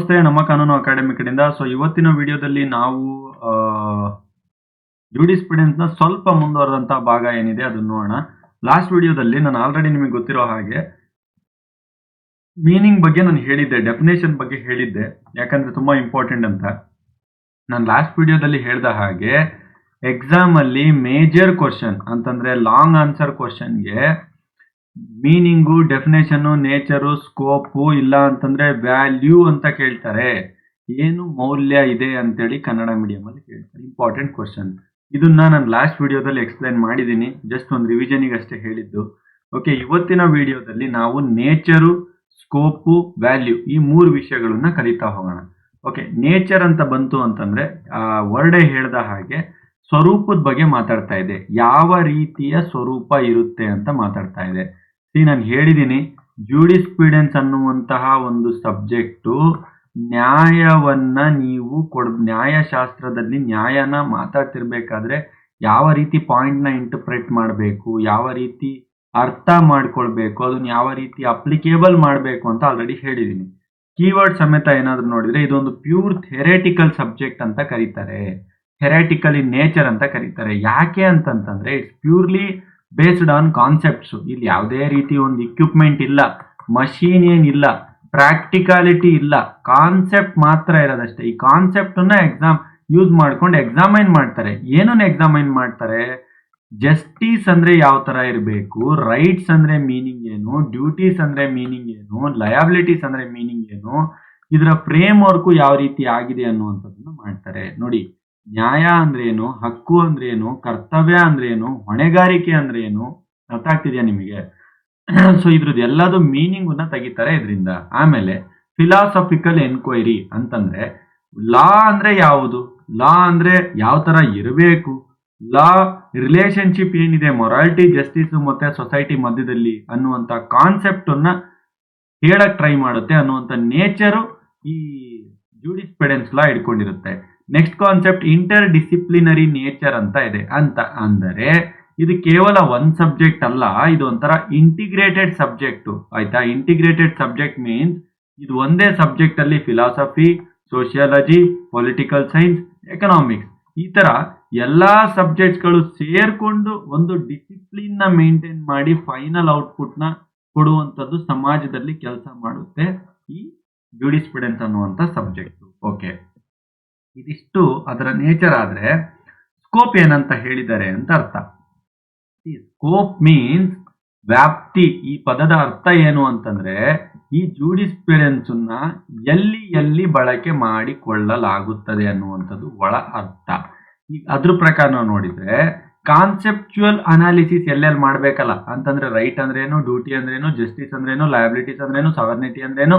ನಮಸ್ತೆ, ನಮ್ಮ ಕಾನೂನು ಅಕಾಡೆಮಿ ಕಡೆಯಿಂದ. ಸೊ ಇವತ್ತಿನ ವಿಡಿಯೋದಲ್ಲಿ ನಾವು ಜೂಡಿಸ್ಪ್ರುಡೆನ್ಸ್ ನ ಸ್ವಲ್ಪ ಮುಂದುವರೆದಂತ ಭಾಗ ಏನಿದೆ ಅದನ್ನು ನೋಡೋಣ. ಲಾಸ್ಟ್ ವಿಡಿಯೋದಲ್ಲಿ ನಾನು ಆಲ್ರೆಡಿ ನಿಮಗೆ ಗೊತ್ತಿರೋ ಹಾಗೆ ಮೀನಿಂಗ್ ಬಗ್ಗೆ ನಾನು ಹೇಳಿದ್ದೆ, ಡೆಫಿನೇಷನ್ ಬಗ್ಗೆ ಹೇಳಿದ್ದೆ, ಯಾಕಂದ್ರೆ ತುಂಬಾ ಇಂಪಾರ್ಟೆಂಟ್ ಅಂತ. ನಾನು ಲಾಸ್ಟ್ ವಿಡಿಯೋದಲ್ಲಿ ಹೇಳಿದ ಹಾಗೆ ಎಕ್ಸಾಮ್ ಅಲ್ಲಿ ಮೇಜರ್ ಕ್ವಶನ್ ಅಂತಂದ್ರೆ ಲಾಂಗ್ ಆನ್ಸರ್ ಕ್ವಶನ್ಗೆ ಮೀನಿಂಗು, ಡೆಫಿನೇಷನ್, ನೇಚರು, ಸ್ಕೋಪು ಇಲ್ಲ ಅಂತಂದ್ರೆ ವ್ಯಾಲ್ಯೂ ಅಂತ ಕೇಳ್ತಾರೆ. ಏನು ಮೌಲ್ಯ ಇದೆ ಅಂತೇಳಿ ಕನ್ನಡ ಮೀಡಿಯಂ ಅಲ್ಲಿ ಕೇಳ್ತಾರೆ. Important question. ಇದನ್ನ ನಾನು ಲಾಸ್ಟ್ ವಿಡಿಯೋದಲ್ಲಿ ಎಕ್ಸ್ಪ್ಲೈನ್ ಮಾಡಿದ್ದೀನಿ, ಜಸ್ಟ್ ಒಂದು ರಿವಿಷನ್ಗೆ ಅಷ್ಟೇ ಹೇಳಿದ್ದು. ಓಕೆ, ಇವತ್ತಿನ ವಿಡಿಯೋದಲ್ಲಿ ನಾವು ನೇಚರು, ಸ್ಕೋಪು, ವ್ಯಾಲ್ಯೂ ಈ ಮೂರು ವಿಷಯಗಳನ್ನ ಕಲಿತಾ ಹೋಗೋಣ. ಓಕೆ, ನೇಚರ್ ಅಂತ ಬಂತು ಅಂತಂದ್ರೆ ವರ್ಡೇ ಹೇಳ್ದ ಹಾಗೆ ಸ್ವರೂಪದ ಬಗ್ಗೆ ಮಾತಾಡ್ತಾ ಇದೆ. ಯಾವ ರೀತಿಯ ಸ್ವರೂಪ ಇರುತ್ತೆ ಅಂತ ಮಾತಾಡ್ತಾ ಇದೆ. ನಾನು ಹೇಳಿದ್ದೀನಿ, ಜೂಡಿಸ್ಪ್ರುಡೆನ್ಸ್ ಅನ್ನುವಂತಹ ಒಂದು ಸಬ್ಜೆಕ್ಟು ನ್ಯಾಯವನ್ನ ನೀವು ನ್ಯಾಯಶಾಸ್ತ್ರದಲ್ಲಿ ನ್ಯಾಯನ ಮಾತಾಡ್ತಿರ್ಬೇಕಾದ್ರೆ ಯಾವ ರೀತಿ ಪಾಯಿಂಟ್ ನ ಇಂಟರ್ಪ್ರೆಟ್ ಮಾಡಬೇಕು, ಯಾವ ರೀತಿ ಅರ್ಥ ಮಾಡ್ಕೊಳ್ಬೇಕು, ಅದನ್ನ ಯಾವ ರೀತಿ ಅಪ್ಲಿಕೇಬಲ್ ಮಾಡಬೇಕು ಅಂತ ಆಲ್ರೆಡಿ ಹೇಳಿದ್ದೀನಿ. ಕೀವರ್ಡ್ ಸಮೇತ ಏನಾದ್ರು ನೋಡಿದ್ರೆ ಇದೊಂದು ಪ್ಯೂರ್ ಥೆರೆಟಿಕಲ್ ಸಬ್ಜೆಕ್ಟ್ ಅಂತ ಕರೀತಾರೆ. ಥೆರೆಟಿಕಲ್ ಇನ್ ನೇಚರ್ ಅಂತ ಕರೀತಾರೆ. ಯಾಕೆ ಅಂತಂತಂದ್ರೆ it's purely based on concepts. ಇಲ್ಲಿ ಯಾವುದೇ ರೀತಿ ಒಂದು ಇಕ್ವಿಪ್ಮೆಂಟ್ ಇಲ್ಲ, ಮಷೀನ್ ಏನಿಲ್ಲ, ಪ್ರಾಕ್ಟಿಕಾಲಿಟಿ ಇಲ್ಲ, ಕಾನ್ಸೆಪ್ಟ್ ಮಾತ್ರ ಇರೋದಷ್ಟೇ. ಈ ಕಾನ್ಸೆಪ್ಟ್ ಅನ್ನ ಎಕ್ಸಾಮ್ ಯೂಸ್ ಮಾಡ್ಕೊಂಡು ಎಕ್ಸಾಮೈನ್ ಮಾಡ್ತಾರೆ. ಏನನ್ನ ಎಕ್ಸಾಮೈನ್ ಮಾಡ್ತಾರೆ? ಜಸ್ಟಿಸ್ ಅಂದ್ರೆ ಯಾವ ತರ ಇರಬೇಕು, ರೈಟ್ಸ್ ಅಂದ್ರೆ ಮೀನಿಂಗ್ ಏನು, ಡ್ಯೂಟೀಸ್ ಅಂದ್ರೆ ಮೀನಿಂಗ್ ಏನು, ಲಯಬಿಲಿಟೀಸ್ ಅಂದ್ರೆ ಮೀನಿಂಗ್ ಏನು, ಇದರ ಫ್ರೇಮ್ ವರ್ಕ್ ಯಾವ ರೀತಿ ಆಗಿದೆ ಅನ್ನುವಂಥದ್ದನ್ನ ಮಾಡ್ತಾರೆ. ನೋಡಿ, ನ್ಯಾಯ ಅಂದ್ರೆ ಏನು, ಹಕ್ಕು ಅಂದ್ರೆ ಏನು, ಕರ್ತವ್ಯ ಅಂದ್ರೆ ಏನು, ಹೊಣೆಗಾರಿಕೆ ಅಂದ್ರೆ ಏನು, ಅರ್ಥ ಆಗ್ತಿದ್ಯಾ ನಿಮಗೆ? ಸೊ ಇದ್ರದ್ದು ಎಲ್ಲದು ಮೀನಿಂಗ್ ಅನ್ನ ತೆಗಿತಾರೆ ಇದರಿಂದ. ಆಮೇಲೆ ಫಿಲಾಸಫಿಕಲ್ ಎನ್ಕ್ವೈರಿ ಅಂತಂದ್ರೆ ಲಾ ಅಂದ್ರೆ ಯಾವುದು, ಲಾ ಅಂದ್ರೆ ಯಾವ ತರ ಇರಬೇಕು, ಲಾ ರಿಲೇಶನ್ಶಿಪ್ ಏನಿದೆ ಮೊರಾಲಿಟಿ, ಜಸ್ಟಿಸ್ ಮತ್ತೆ ಸೊಸೈಟಿ ಮಧ್ಯದಲ್ಲಿ ಅನ್ನುವಂತ ಕಾನ್ಸೆಪ್ಟ್ ಅನ್ನ ಹೇಳಕ್ ಟ್ರೈ ಮಾಡುತ್ತೆ ಅನ್ನುವಂತ ನೇಚರು ಈ ಜೂಡಿಸ್ಪ್ರುಡೆನ್ಸ್ ಲಾ ಇಟ್ಕೊಂಡಿರುತ್ತೆ. Next concept interdisciplinary nature ಅಂತ ಇದೆ. ಅಂತ ಅಂದರೆ ಇದು ಕೇವಲ ಒಂದ್ ಸಬ್ಜೆಕ್ಟ್ ಅಲ್ಲ, ಇದು ಒಂಥರ ಇಂಟಿಗ್ರೇಟೆಡ್ ಸಬ್ಜೆಕ್ಟ್. ಆಯ್ತಾ? ಇಂಟಿಗ್ರೇಟೆಡ್ ಸಬ್ಜೆಕ್ಟ್ ಮೀನ್ಸ್ ಇದು ಒಂದೇ ಸಬ್ಜೆಕ್ಟ್ ಅಲ್ಲಿ philosophy, sociology, political science, economics ಈ ತರ ಎಲ್ಲಾ ಸಬ್ಜೆಕ್ಟ್ಸ್ ಗಳು ಸೇರ್ಕೊಂಡು ಒಂದು ಡಿಸಿಪ್ಲಿನ್ ನ ಮೇಂಟೈನ್ ಮಾಡಿ ಫೈನಲ್ ಔಟ್ಪುಟ್ ನ ಕೊಡುವಂತದ್ದು ಸಮಾಜದಲ್ಲಿ ಕೆಲಸ ಮಾಡುತ್ತೆ ಈ ಜೂಡಿಸ್ಪ್ರುಡೆನ್ಸ್ ಅನ್ನುವಂತ ಸಬ್ಜೆಕ್ಟ್. ಓಕೆ, ಇದಿಷ್ಟು ಅದರ ನೇಚರ್. ಆದ್ರೆ ಸ್ಕೋಪ್ ಏನಂತ ಹೇಳಿದ್ದಾರೆ ಅಂತ ಅರ್ಥ. ಸ್ಕೋಪ್ ಮೀನ್ಸ್ ವ್ಯಾಪ್ತಿ. ಈ ಪದದ ಅರ್ಥ ಏನು ಅಂತಂದ್ರೆ ಈ ಜೂಡಿಸ್ಪ್ರುಡೆನ್ಸ್ ನ ಎಲ್ಲಿ ಎಲ್ಲಿ ಬಳಕೆ ಮಾಡಿಕೊಳ್ಳಲಾಗುತ್ತದೆ ಅನ್ನುವಂಥದ್ದು ಒಳ ಅರ್ಥ. ಈಗ ಅದ್ರ ಪ್ರಕಾರ ನಾವು ನೋಡಿದ್ರೆ ಕಾನ್ಸೆಪ್ಚುಯಲ್ ಅನಾಲಿಸಿಸ್ ಎಲ್ಲೆಲ್ಲಿ ಮಾಡ್ಬೇಕಲ್ಲ ಅಂತಂದ್ರೆ ರೈಟ್ ಅಂದ್ರೇನು, ಡ್ಯೂಟಿ ಅಂದ್ರೇನು, ಜಸ್ಟಿಸ್ ಅಂದ್ರೇನು, ಲಯಬಿಲಿಟೀಸ್ ಅಂದ್ರೇನು, ಸಾವರ್ನಿಟಿ ಅಂದ್ರೇನು,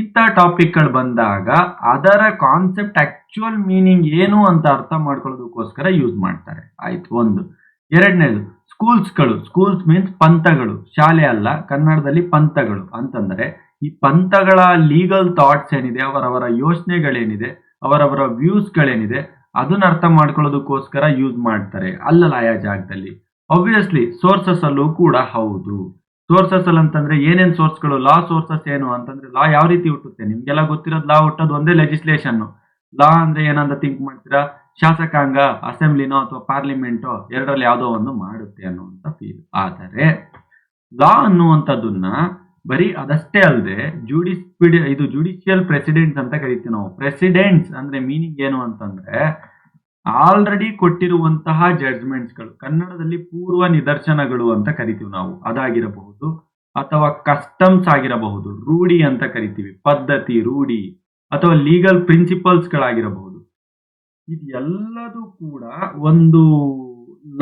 ಇಂಥ ಟಾಪಿಕ್ ಗಳು ಬಂದಾಗ ಅದರ ಕಾನ್ಸೆಪ್ಟ್ ಆಕ್ಚುಯಲ್ ಮೀನಿಂಗ್ ಏನು ಅಂತ ಅರ್ಥ ಮಾಡ್ಕೊಳ್ಳೋದಕ್ಕೋಸ್ಕರ ಯೂಸ್ ಮಾಡ್ತಾರೆ. ಆಯ್ತು, ಒಂದು. ಎರಡನೇದು ಸ್ಕೂಲ್ಸ್ಗಳು. ಸ್ಕೂಲ್ಸ್ ಮೀನ್ಸ್ ಪಂಥಗಳು, ಶಾಲೆ ಅಲ್ಲ, ಕನ್ನಡದಲ್ಲಿ ಪಂಥಗಳು ಅಂತಂದ್ರೆ ಈ ಪಂಥಗಳ ಲೀಗಲ್ ಥಾಟ್ಸ್ ಏನಿದೆ, ಅವರವರ ಯೋಚನೆಗಳೇನಿದೆ, ಅವರವರ ವ್ಯೂಸ್ಗಳೇನಿದೆ ಅದನ್ನ ಅರ್ಥ ಮಾಡ್ಕೊಳ್ಳೋದಕ್ಕೋಸ್ಕರ ಯೂಸ್ ಮಾಡ್ತಾರೆ ಅಲ್ಲಲ್ಲ ಆಯಾ ಜಾಗದಲ್ಲಿ. ಆಬ್ವಿಯಸ್ಲಿ ಸೋರ್ಸಸ್ ಅಲ್ಲೂ ಕೂಡ ಹೌದು. ಸೋರ್ಸಸ್ ಅಲ್ಲಿ ಅಂತಂದ್ರೆ ಏನೇನ್ ಸೋರ್ಸ್ಗಳು, ಲಾ ಸೋರ್ಸಸ್ ಏನು ಅಂತಂದ್ರೆ ಲಾ ಯಾವ ರೀತಿ ಹುಟ್ಟುತ್ತೆ ನಿಮ್ಗೆಲ್ಲ ಗೊತ್ತಿರೋದು. ಲಾ ಹುಟ್ಟೋದು ಒಂದೇ ಲೆಜಿಸ್ಲೇಷನ್. ಲಾ ಅಂದ್ರೆ ಏನಂತ ಥಿಂಕ್ ಮಾಡ್ತೀರಾ? ಶಾಸಕಾಂಗ, ಅಸೆಂಬ್ಲಿನೋ ಅಥವಾ ಪಾರ್ಲಿಮೆಂಟೋ ಎರಡರಲ್ಲಿ ಯಾವುದೋ ಒಂದು ಮಾಡುತ್ತೆ ಅನ್ನುವಂತ ಫೀಲ್. ಆದರೆ ಲಾ ಅನ್ನುವಂಥದ್ದನ್ನ ಬರೀ ಅದಷ್ಟೇ ಅಲ್ಲದೆ ಇದು ಜುಡಿಷಿಯಲ್ ಪ್ರೆಸಿಡೆಂಟ್ಸ್ ಅಂತ ಕರಿತೀವಿ ನಾವು. ಪ್ರೆಸಿಡೆಂಟ್ಸ್ ಅಂದ್ರೆ ಮೀನಿಂಗ್ ಏನು ಅಂತಂದ್ರೆ ಆಲ್ರೆಡಿ ಕೊಟ್ಟಿರುವಂತಹ ಜಡ್ಜ್ಮೆಂಟ್ಸ್ಗಳು, ಕನ್ನಡದಲ್ಲಿ ಪೂರ್ವ ನಿದರ್ಶನಗಳು ಅಂತ ಕರಿತೀವಿ ನಾವು, ಅದಾಗಿರಬಹುದು ಅಥವಾ ಕಸ್ಟಮ್ಸ್ ಆಗಿರಬಹುದು, ರೂಢಿ ಅಂತ ಕರಿತೀವಿ, ಪದ್ಧತಿ, ರೂಢಿ ಅಥವಾ ಲೀಗಲ್ ಪ್ರಿನ್ಸಿಪಲ್ಸ್ ಗಳಾಗಿರಬಹುದು. ಇದು ಎಲ್ಲದೂ ಕೂಡ ಒಂದು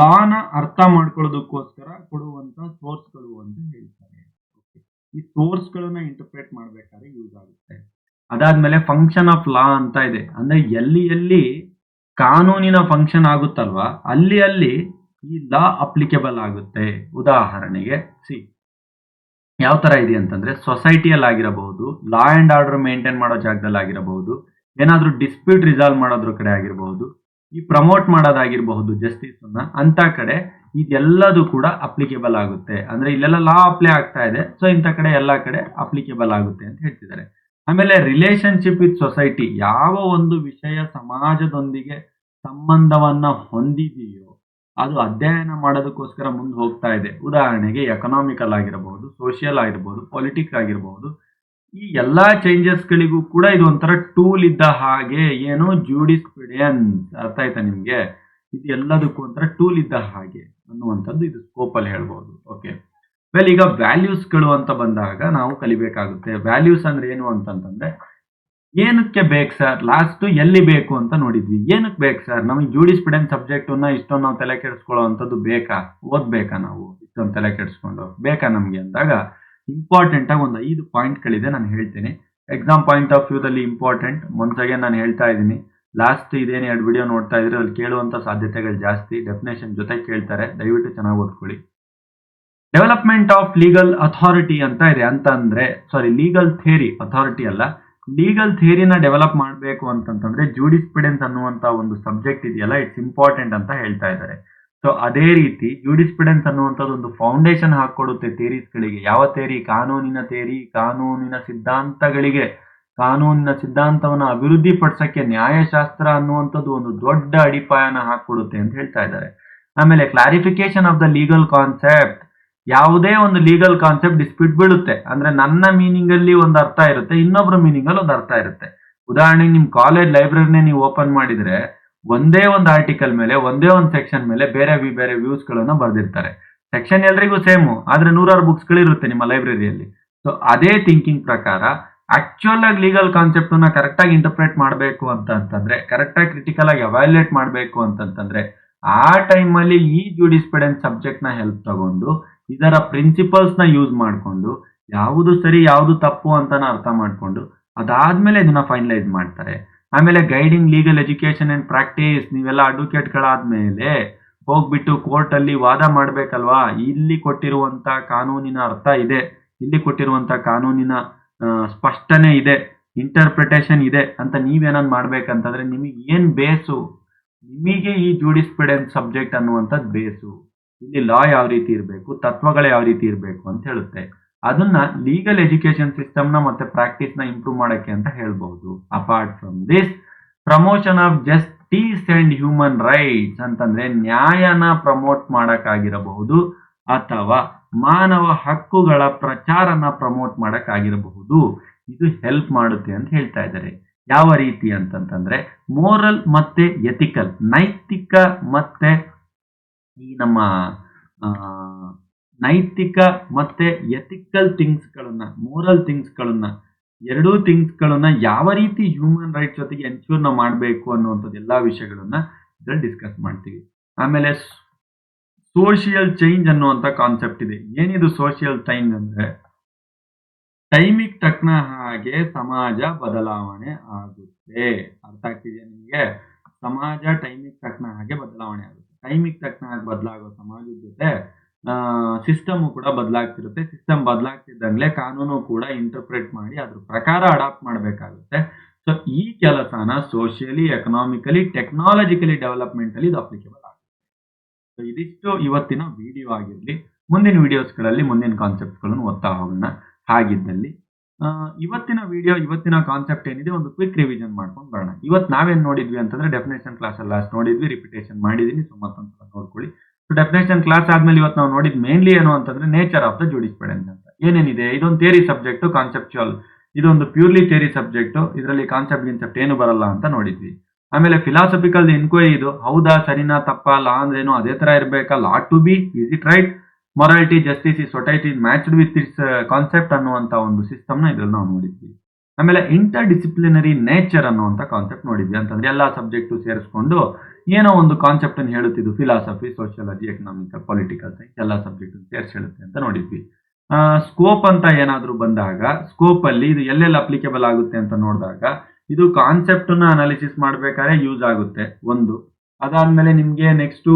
ಲಾನ ಅರ್ಥ ಮಾಡ್ಕೊಳ್ಳೋದಕ್ಕೋಸ್ಕರ ಕೊಡುವಂತ ಸೋರ್ಸ್ಗಳು ಅಂತ ಹೇಳ್ತಾರೆ. ಈ ಸೋರ್ಸ್ ಗಳನ್ನ ಇಂಟರ್ಪ್ರೇಟ್ ಮಾಡ್ಬೇಕಾದ್ರೆ ಯೂಸ್ ಆಗುತ್ತೆ. ಅದಾದ್ಮೇಲೆ ಫಂಕ್ಷನ್ ಆಫ್ ಲಾ ಅಂತ ಇದೆ. ಅಂದ್ರೆ ಎಲ್ಲಿ ಎಲ್ಲಿ ಕಾನೂನಿನ ಫಂಕ್ಷನ್ ಆಗುತ್ತಲ್ವಾ ಅಲ್ಲಿ ಅಲ್ಲಿ ಈ ಲಾ ಅಪ್ಲಿಕೇಬಲ್ ಆಗುತ್ತೆ. ಉದಾಹರಣೆಗೆ ಯಾವ ತರ ಇದೆ ಅಂತಂದ್ರೆ ಸೊಸೈಟಿಯಲ್ಲಿ ಆಗಿರಬಹುದು, ಲಾ ಅಂಡ್ ಆರ್ಡರ್ ಮೇಂಟೈನ್ ಮಾಡೋ ಜಾಗದಲ್ಲಿ ಆಗಿರಬಹುದು, ಏನಾದ್ರೂ ಡಿಸ್ಪ್ಯೂಟ್ ರಿಸಾಲ್ವ್ ಮಾಡೋದ್ರ ಕಡೆ ಆಗಿರಬಹುದು, ಈ ಪ್ರಮೋಟ್ ಮಾಡೋದಾಗಿರಬಹುದು ಜಸ್ಟಿಸ್ ಅನ್ನ, ಅಂತ ಕಡೆ ಇದೆಲ್ಲದೂ ಕೂಡ ಅಪ್ಲಿಕೇಬಲ್ ಆಗುತ್ತೆ. ಅಂದ್ರೆ ಇಲ್ಲೆಲ್ಲ ಲಾ ಅಪ್ಲೈ ಆಗ್ತಾ ಇದೆ, ಸೊ ಇಂಥ ಕಡೆ ಎಲ್ಲಾ ಕಡೆ ಅಪ್ಲಿಕೇಬಲ್ ಆಗುತ್ತೆ ಅಂತ ಹೇಳ್ತಿದ್ದಾರೆ. ಆಮೇಲೆ ರಿಲೇಶನ್ಶಿಪ್ ವಿತ್ ಸೊಸೈಟಿ, ಯಾವ ಒಂದು ವಿಷಯ ಸಮಾಜದೊಂದಿಗೆ ಸಂಬಂಧವನ್ನ ಹೊಂದಿದೆಯೋ ಅದು ಅಧ್ಯಯನ ಮಾಡೋದಕ್ಕೋಸ್ಕರ ಮುಂದೆ ಹೋಗ್ತಾ ಇದೆ. ಉದಾಹರಣೆಗೆ ಎಕನಾಮಿಕಲ್ ಆಗಿರಬಹುದು, ಸೋಷಿಯಲ್ ಆಗಿರಬಹುದು, ಪೊಲಿಟಿಕ್ಸ್ ಆಗಿರಬಹುದು. ಈ ಎಲ್ಲಾ ಚೇಂಜಸ್ಗಳಿಗೂ ಕೂಡ ಇದು ಒಂಥರ ಟೂಲ್ ಇದ್ದ ಹಾಗೆ. ಏನು ಜೂಡಿಸ್ಪ್ರುಡೆನ್ಸ್, ಅರ್ಥ ಆಯ್ತಾ ನಿಮ್ಗೆ? ಇದು ಎಲ್ಲದಕ್ಕೂ ಒಂಥರ ಟೂಲ್ ಇದ್ದ ಹಾಗೆ ಅನ್ನುವಂಥದ್ದು ಇದು ಸ್ಕೋಪ್ ಅಲ್ಲಿ ಹೇಳ್ಬಹುದು. ಓಕೆ, ವೆಲ್, ಈಗ ವ್ಯಾಲ್ಯೂಸ್ಗಳು ಅಂತ ಬಂದಾಗ ನಾವು ಕಲಿಬೇಕಾಗುತ್ತೆ. ವ್ಯಾಲ್ಯೂಸ್ ಅಂದ್ರೆ ಏನು ಅಂತಂತಂದ್ರೆ, ಏನಕ್ಕೆ ಬೇಕು ಸರ್, ಲಾಸ್ಟ್ ಎಲ್ಲಿ ಬೇಕು ಅಂತ ನೋಡಿದ್ವಿ. ಏನಕ್ಕೆ ಬೇಕು ಸರ್, ನಮಗೆ ಜೂಡಿಸ್ಪ್ರುಡೆನ್ಸ್ ಸಬ್ಜೆಕ್ಟ್ ಇಷ್ಟೊಂದು ನಾವು ತಲೆ ಕೆಡಿಸ್ಕೊಳ್ಳೋ ಅಂಥದ್ದು ಬೇಕಾ, ಓದ್ಬೇಕಾ, ನಾವು ಇಷ್ಟೊಂದು ತಲೆ ಕೆಡಿಸ್ಕೊಂಡು ಬೇಕಾ ನಮ್ಗೆ ಅಂದಾಗ ಇಂಪಾರ್ಟೆಂಟ್ ಆಗಿ ಒಂದು 5 ಪಾಯಿಂಟ್ಗಳಿದೆ, ನಾನು ಹೇಳ್ತೀನಿ. ಎಕ್ಸಾಮ್ ಪಾಯಿಂಟ್ ಆಫ್ ವ್ಯೂದಲ್ಲಿ ಇಂಪಾರ್ಟೆಂಟ್. ಮುಂಚೆಗೆ ನಾನು ಹೇಳ್ತಾ ಇದ್ದೀನಿ, ಲಾಸ್ಟ್ ಇದೇನು 2 ವಿಡಿಯೋ ನೋಡ್ತಾ ಇದ್ರೆ ಅಲ್ಲಿ ಕೇಳುವಂತ ಸಾಧ್ಯತೆಗಳು ಜಾಸ್ತಿ. ಡೆಫಿನೇಷನ್ ಜೊತೆ ಕೇಳ್ತಾರೆ, ದಯವಿಟ್ಟು ಚೆನ್ನಾಗಿ ಓದ್ಕೊಳ್ಳಿ. ಡೆವಲಪ್ಮೆಂಟ್ ಆಫ್ ಲೀಗಲ್ ಅಥಾರಿಟಿ ಅಂತ ಇದೆ. ಅಂತಂದ್ರೆ ಲೀಗಲ್ ಥಿಯರಿ, ಅಥಾರಿಟಿ ಅಲ್ಲ, ಲೀಗಲ್ ಥಿಯರಿನ ಡೆವಲಪ್ ಮಾಡಬೇಕು ಅಂತಂತಂದ್ರೆ ಜೂಡಿಸ್ಪ್ರುಡೆನ್ಸ್ ಅನ್ನುವಂತ ಒಂದು ಸಬ್ಜೆಕ್ಟ್ ಇದೆಯಲ್ಲ, ಇಟ್ಸ್ ಇಂಪಾರ್ಟೆಂಟ್ ಅಂತ ಹೇಳ್ತಾ ಇದ್ದಾರೆ. ಸೊ ಅದೇ ರೀತಿ ಜೂಡಿಸ್ಪ್ರುಡೆನ್ಸ್ ಅನ್ನುವಂಥದ್ದು ಒಂದು ಫೌಂಡೇಶನ್ ಹಾಕೊಡುತ್ತೆ ಥಿಯರೀಸ್ಗಳಿಗೆ. ಯಾವ ಥಿಯರಿ? ಕಾನೂನಿನ ಥಿಯರಿ, ಕಾನೂನಿನ ಸಿದ್ಧಾಂತಗಳಿಗೆ, ಕಾನೂನಿನ ಸಿದ್ಧಾಂತವನ್ನು ಅಭಿವೃದ್ಧಿ ಪಡಿಸಕ್ಕೆ ನ್ಯಾಯಶಾಸ್ತ್ರ ಅನ್ನುವಂಥದ್ದು ಒಂದು ದೊಡ್ಡ ಅಡಿಪಾಯನ ಹಾಕೊಡುತ್ತೆ ಅಂತ ಹೇಳ್ತಾ ಇದ್ದಾರೆ. ಆಮೇಲೆ clarification of the legal concept, ಯಾವುದೇ ಒಂದು ಲೀಗಲ್ ಕಾನ್ಸೆಪ್ಟ್ ಡಿಸ್ಪ್ಯೂಟ್ ಬೀಳುತ್ತೆ. ಅಂದ್ರೆ ನನ್ನ ಮೀನಿಂಗ್ ಅಲ್ಲಿ ಒಂದು ಅರ್ಥ ಇರುತ್ತೆ, ಇನ್ನೊಬ್ರ ಮೀನಿಂಗ್ ಅಲ್ಲಿ ಒಂದು ಅರ್ಥ ಇರುತ್ತೆ. ಉದಾಹರಣೆಗೆ ನಿಮ್ ಕಾಲೇಜ್ ಲೈಬ್ರರಿನೇ ನೀವು ಓಪನ್ ಮಾಡಿದ್ರೆ ಒಂದೇ ಒಂದು ಆರ್ಟಿಕಲ್ ಮೇಲೆ, ಒಂದೇ ಒಂದು ಸೆಕ್ಷನ್ ಮೇಲೆ ಬೇರೆ ಬೇರೆ ವ್ಯೂಸ್ ಗಳನ್ನ ಬರೆದಿರ್ತಾರೆ. ಸೆಕ್ಷನ್ ಎಲ್ರಿಗೂ ಸೇಮು, ಆದ್ರೆ 100 ಬುಕ್ಸ್ ಗಳಿರುತ್ತೆ ನಿಮ್ಮ ಲೈಬ್ರರಿಯಲ್ಲಿ. ಸೊ ಅದೇ ಥಿಂಕಿಂಗ್ ಪ್ರಕಾರ ಆಕ್ಚುಯಲ್ ಆಗಿ ಲೀಗಲ್ ಕಾನ್ಸೆಪ್ಟ್ ನ ಕರೆಕ್ಟ್ ಆಗಿ ಇಂಟರ್ಪ್ರೇಟ್ ಮಾಡಬೇಕು ಅಂತಂದ್ರೆ, ಕರೆಕ್ಟ್ ಆಗಿ ಕ್ರಿಟಿಕಲ್ ಆಗಿ ಅವ್ಯಾಲ್ಯೂಯೇಟ್ ಮಾಡಬೇಕು ಅಂತಂತಂದ್ರೆ, ಆ ಟೈಮ್ ಅಲ್ಲಿ ಈ ಜೂಡಿಸ್ಪ್ರುಡೆನ್ಸ್ ಸಬ್ಜೆಕ್ಟ್ ನ ಹೆಲ್ಪ್ ತಗೊಂಡು ಇದರ ಪ್ರಿನ್ಸಿಪಲ್ಸ್ ನ ಯೂಸ್ ಮಾಡಿಕೊಂಡು ಯಾವುದು ಸರಿ ಯಾವುದು ತಪ್ಪು ಅಂತಾನ ಅರ್ಥ ಮಾಡ್ಕೊಂಡು ಅದಾದ್ಮೇಲೆ ಇದನ್ನ ಫೈನಲೈಸ್ ಮಾಡ್ತಾರೆ. ಆಮೇಲೆ guiding legal education and practice, ನೀವೆಲ್ಲ ಅಡ್ವೊಕೇಟ್ಗಳಾದ್ಮೇಲೆ ಹೋಗ್ಬಿಟ್ಟು ಕೋರ್ಟ್ ಅಲ್ಲಿ ವಾದ ಮಾಡ್ಬೇಕಲ್ವಾ, ಇಲ್ಲಿ ಕೊಟ್ಟಿರುವಂತ ಕಾನೂನಿನ ಅರ್ಥ ಇದೆ, ಇಲ್ಲಿ ಕೊಟ್ಟಿರುವಂತ ಕಾನೂನಿನ ಸ್ಪಷ್ಟನೆ ಇದೆ, ಇಂಟರ್ಪ್ರಿಟೇಷನ್ ಇದೆ ಅಂತ ನೀವೇನಾದ್ರು ಮಾಡ್ಬೇಕಂತಂದ್ರೆ ನಿಮಗೆ ಏನ್ ಬೇಸು, ನಿಮಗೆ ಈ ಜೂಡಿಸ್ಪ್ರುಡೆನ್ಸ್ ಸಬ್ಜೆಕ್ಟ್ ಅನ್ನುವಂಥದ್ದು ಬೇಸು. ಇಲ್ಲಿ ಲಾ ಯಾವ ರೀತಿ ಇರಬೇಕು, ತತ್ವಗಳು ಯಾವ ರೀತಿ ಇರಬೇಕು ಅಂತ ಹೇಳುತ್ತೆ. ಅದನ್ನ ಲೀಗಲ್ ಎಜುಕೇಶನ್ ಸಿಸ್ಟಮ್ ನ ಮತ್ತೆ ಪ್ರಾಕ್ಟೀಸ್ ನ ಇಂಪ್ರೂವ್ ಮಾಡಕ್ಕೆ ಅಂತ ಹೇಳ್ಬಹುದು. Apart from this, promotion of justice and human rights ಅಂತಂದ್ರೆ ನ್ಯಾಯನ ಪ್ರಮೋಟ್ ಮಾಡಕ್ಕಾಗಿರಬಹುದು ಅಥವಾ ಮಾನವ ಹಕ್ಕುಗಳ ಪ್ರಚಾರನ ಪ್ರಮೋಟ್ ಮಾಡಕ್ಕಾಗಿರಬಹುದು. ಇದು ಹೆಲ್ಪ್ ಮಾಡುತ್ತೆ ಅಂತ ಹೇಳ್ತಾ ಇದ್ದಾರೆ. ಯಾವ ರೀತಿ ಅಂತಂತಂದ್ರೆ ಮೋರಲ್ ಮತ್ತೆ ಎಥಿಕಲ್, ನೈತಿಕ ಮತ್ತೆ ಈ ನಮ್ಮ ನೈತಿಕ ಮತ್ತೆ ಎಥಿಕಲ್ ಥಿಂಗ್ಸ್ಗಳನ್ನ, ಮೋರಲ್ ಥಿಂಗ್ಸ್ಗಳನ್ನ, ಎರಡೂ ಥಿಂಗ್ಸ್ಗಳನ್ನ ಯಾವ ರೀತಿ ಹ್ಯೂಮನ್ ರೈಟ್ಸ್ ಜೊತೆಗೆ ಎನ್ಶ್ಯೂರ್ ನಾವು ಮಾಡಬೇಕು ಅನ್ನುವಂಥದ್ದು ಎಲ್ಲಾ ವಿಷಯಗಳನ್ನ ಇದ್ರಲ್ಲಿ ಡಿಸ್ಕಸ್ ಮಾಡ್ತೀವಿ. ಆಮೇಲೆ ಸೋಷಿಯಲ್ ಚೇಂಜ್ ಅನ್ನುವಂಥ ಕಾನ್ಸೆಪ್ಟ್ ಇದೆ. ಏನಿದು ಸೋಷಿಯಲ್ ಚೇಂಜ್ ಅಂದ್ರೆ, ಟೈಮಿಗೆ ತಕ್ಕನ ಹಾಗೆ ಸಮಾಜ ಬದಲಾವಣೆ ಆಗುತ್ತೆ. ಅರ್ಥ ಆಗ್ತಿದೆಯಾ ನಿಮಗೆ? ಸಮಾಜ ಟೈಮಿಗೆ ತಕ್ಕನ ಹಾಗೆ ಬದಲಾವಣೆ ಆಗುತ್ತೆ. ಟೈಮಿಗೆ ತಕ್ಕನ ಹಾಗೆ ಬದಲಾಗೋ ಸಮಾಜದ ಜೊತೆ ಸಿಸ್ಟಮ್ ಕೂಡ ಬದಲಾಗ್ತಿರುತ್ತೆ. ಸಿಸ್ಟಮ್ ಬದಲಾಗ್ತಿದ್ದಂಗ್ಲೆ ಕಾನೂನು ಕೂಡ ಇಂಟರ್ಪ್ರೇಟ್ ಮಾಡಿ ಅದ್ರ ಪ್ರಕಾರ ಅಡಾಪ್ಟ್ ಮಾಡಬೇಕಾಗುತ್ತೆ. ಸೊ ಈ ಕೆಲಸನ ಸೋಷಿಯಲಿ, ಎಕನಾಮಿಕಲಿ, ಟೆಕ್ನಾಲಜಿಕಲಿ ಡೆವಲಪ್ಮೆಂಟ್ ಅಲ್ಲಿ ಇದು ಅಪ್ಲಿಕೇಬಲ್ ಆಗುತ್ತೆ. ಸೊ ಇದಿಷ್ಟು ಇವತ್ತಿನ ವಿಡಿಯೋ ಆಗಿರಲಿ. ಮುಂದಿನ ವಿಡಿಯೋಸ್ಗಳಲ್ಲಿ ಮುಂದಿನ ಕಾನ್ಸೆಪ್ಟ್ಗಳನ್ನು ಓದ್ತಾ ಹೋಗೋಣ. ಹಾಗಿದ್ದಲ್ಲಿ ಇವತ್ತಿನ ವಿಡಿಯೋ, ಇವತ್ತಿನ ಕಾನ್ಸೆಪ್ಟ್ ಏನಿದೆ ಒಂದು ಕ್ವಿಕ್ ರಿವಿಷನ್ ಮಾಡ್ಕೊಂಡು ಬರೋಣ. ಇವತ್ತು ನಾವೇನ್ ನೋಡಿದ್ವಿ ಅಂತಂದ್ರೆ ಡೆಫಿನೇಷನ್ ಕ್ಲಾಸ್ ಅಲ್ಲಿ ಲಾಸ್ಟ್ ನೋಡಿದ್ವಿ, ರಿಪಿಟೇಷನ್ ಮಾಡಿದೀನಿ, ಸೊ ಮತ್ತೊಂದ್ಸಲ ನೋಡ್ಕೊಳ್ಳಿ. ಸೊ ಡೆಫಿನೇಷನ್ ಕ್ಲಾಸ್ ಆದ್ಮೇಲೆ ಇವತ್ತು ನಾವು ನೋಡಿದ್ ಮೇನ್ಲಿ ಏನು ಅಂತಂದ್ರೆ ನೇಚರ್ ಆಫ್ ದ ಜೂಡಿಸ್ಪ್ರುಡೆನ್ಸ್ ಅಂತ ಏನೇನಿದೆ. ಇದೊಂದು ಥಿಯರಿ ಸಬ್ಜೆಕ್ಟ್, ಕಾನ್ಸೆಪ್ಚುಯಲ್, ಇದೊಂದು ಪ್ಯೂರ್ಲಿ ಥಿಯರಿ ಸಬ್ಜೆಕ್ಟ್, ಇದರಲ್ಲಿ ಕಾನ್ಸೆಪ್ಟ್ ಏನು ಬರಲ್ಲ ಅಂತ ನೋಡಿದ್ವಿ. ಆಮೇಲೆ ಫಿಲಾಸಫಿಕಲ್ ಎನ್ಕ್ವೈರಿ, ಇದು ಹೌದಾ ಸರಿನಾ ತಪ್ಪಾ, ಲಾ ಅಂದ್ರೇನು ಅದೇ ತರ ಇರ್ಬೇಕಾ, law to be is it right, morality, justice, ಈ society matched with its concept ಅನ್ನುವಂತ ಒಂದು ಸಿಸ್ಟಮ್ ನ ಇದ್ರಲ್ಲಿ ನಾವು ನೋಡಿದ್ವಿ. ಆಮೇಲೆ ಇಂಟರ್ ಡಿಸಿಪ್ಲಿನರಿ ನೇಚರ್ ಅನ್ನುವಂತ ಕಾನ್ಸೆಪ್ಟ್ ನೋಡಿದ್ವಿ. ಅಂತಂದ್ರೆ ಎಲ್ಲಾ ಸಬ್ಜೆಕ್ಟ್ ಸೇರಿಸ್ಕೊಂಡು ಏನೋ ಒಂದು ಕಾನ್ಸೆಪ್ಟ್ ಅನ್ನು ಹೇಳುತ್ತಿದ್ದು, philosophy, sociology, economical, political science ಎಲ್ಲಾ ಸಬ್ಜೆಕ್ಟ್ ಸೇರಿಸಿ ಹೇಳುತ್ತೆ ಅಂತ ನೋಡಿದ್ವಿ. ಸ್ಕೋಪ್ ಅಂತ ಏನಾದ್ರೂ ಬಂದಾಗ, ಸ್ಕೋಪ್ ಅಲ್ಲಿ ಇದು ಎಲ್ಲೆಲ್ಲಿ ಅಪ್ಲಿಕೇಬಲ್ ಆಗುತ್ತೆ ಅಂತ ನೋಡಿದಾಗ, ಇದು ಕಾನ್ಸೆಪ್ಟ್ ನ ಅನಾಲಿಸಿಸ್ ಮಾಡ್ಬೇಕಾದ್ರೆ ಯೂಸ್ ಆಗುತ್ತೆ ಒಂದು. ಅದಾದ್ಮೇಲೆ ನಿಮ್ಗೆ ನೆಕ್ಸ್ಟ್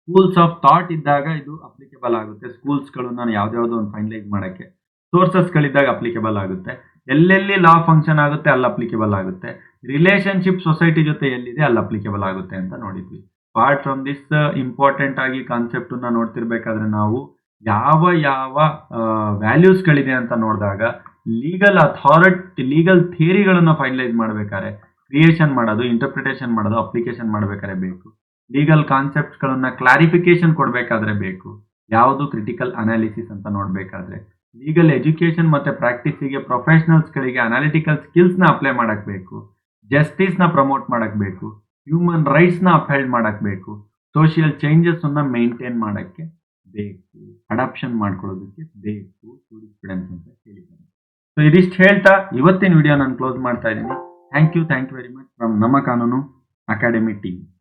ಸ್ಕೂಲ್ಸ್ ಆಫ್ ಥಾಟ್ ಇದ್ದಾಗ ಇದು ಅಪ್ಲಿಕೇಬಲ್ ಆಗುತ್ತೆ. ಸ್ಕೂಲ್ಸ್ ಗಳನ್ನ ಯಾವ್ದಾವ್ದೋ ಒಂದು ಫೈನಲೈಸ್ ಮಾಡಕ್ಕೆ. ಸೋರ್ಸಸ್ ಗಳಿದ್ದಾಗ ಅಪ್ಲಿಕೇಬಲ್ ಆಗುತ್ತೆ. ಎಲ್ಲೆಲ್ಲಿ ಲಾ ಫಂಕ್ಷನ್ ಆಗುತ್ತೆ ಅಲ್ಲಿ ಅಪ್ಲಿಕೇಬಲ್ ಆಗುತ್ತೆ. ರಿಲೇಶನ್ಶಿಪ್ ಸೊಸೈಟಿ ಜೊತೆ ಎಲ್ಲಿದೆ ಅಲ್ಲಿ ಅಪ್ಲಿಕೇಬಲ್ ಆಗುತ್ತೆ ಅಂತ ನೋಡಿದ್ವಿ. ಅಪಾರ್ಟ್ ಫ್ರಮ್ ದಿಸ್, ಇಂಪಾರ್ಟೆಂಟ್ ಆಗಿ ಕಾನ್ಸೆಪ್ಟ್ ನ ನೋಡ್ತಿರ್ಬೇಕಾದ್ರೆ ನಾವು ಯಾವ ವ್ಯಾಲ್ಯೂಸ್ ಗಳಿದೆ ಅಂತ ನೋಡಿದಾಗ ಲೀಗಲ್ ಥಿಯರಿಗಳನ್ನ ಫೈನಲೈಸ್ ಮಾಡ್ಬೇಕಾದ್ರೆ ಕ್ರಿಯೇಷನ್ ಮಾಡೋದು, ಇಂಟರ್ಪ್ರಿಟೇಷನ್ ಮಾಡೋದು, ಅಪ್ಲಿಕೇಶನ್ ಮಾಡ್ಬೇಕಾದ್ರೆ ಬೇಕು. ಲೀಗಲ್ ಕಾನ್ಸೆಪ್ಟ್ಸ್ ಗಳನ್ನ ಕ್ಲಾರಿಫಿಕೇಶನ್ ಕೊಡ್ಬೇಕಾದ್ರೆ ಬೇಕು. ಯಾವುದು ಕ್ರಿಟಿಕಲ್ ಅನಾಲಿಸಿಸ್ ಅಂತ ನೋಡ್ಬೇಕಾದ್ರೆ, ಲೀಗಲ್ ಎಜುಕೇಶನ್ ಮತ್ತೆ ಪ್ರಾಕ್ಟೀಸಿಗೆ ಪ್ರೊಫೆಷನಲ್ಸ್ ಗಳಿಗೆ ಅನಾಲಿಟಿಕಲ್ ಸ್ಕಿಲ್ಸ್ ನ ಅಪ್ಲೈ ಮಾಡಕ್ ಬೇಕು. ಜಸ್ಟಿಸ್ ನ ಪ್ರಮೋಟ್ ಮಾಡಕ್ ಬೇಕು. ಹ್ಯೂಮನ್ ರೈಟ್ಸ್ ನ ಅಪ್ಹೆಲ್ಡ್ ಮಾಡಕ್ ಬೇಕು. ಸೋಷಿಯಲ್ ಚೇಂಜಸ್ ಅನ್ನ ಮೇಂಟೈನ್ ಮಾಡಕ್ಕೆ ಬೇಕು. ಅಡಾಪ್ಷನ್ ಮಾಡ್ಕೊಳ್ಳೋದಕ್ಕೆ ಬೇಕು ಜೂರಿಸ್ಪ್ರುಡೆನ್ಸ್ ಅಂತ ಹೇಳಿದ್ದಾರೆ. ಸೊ ಇದಿಷ್ಟು ಹೇಳ್ತಾ ಇವತ್ತಿನ ವಿಡಿಯೋ ನಾನು ಕ್ಲೋಸ್ ಮಾಡ್ತಾ ಇದ್ದೀನಿ. Thank you very much from ನಮ್ಮ ಕಾನೂನು ಅಕಾಡೆಮಿ ಟೀಮ್.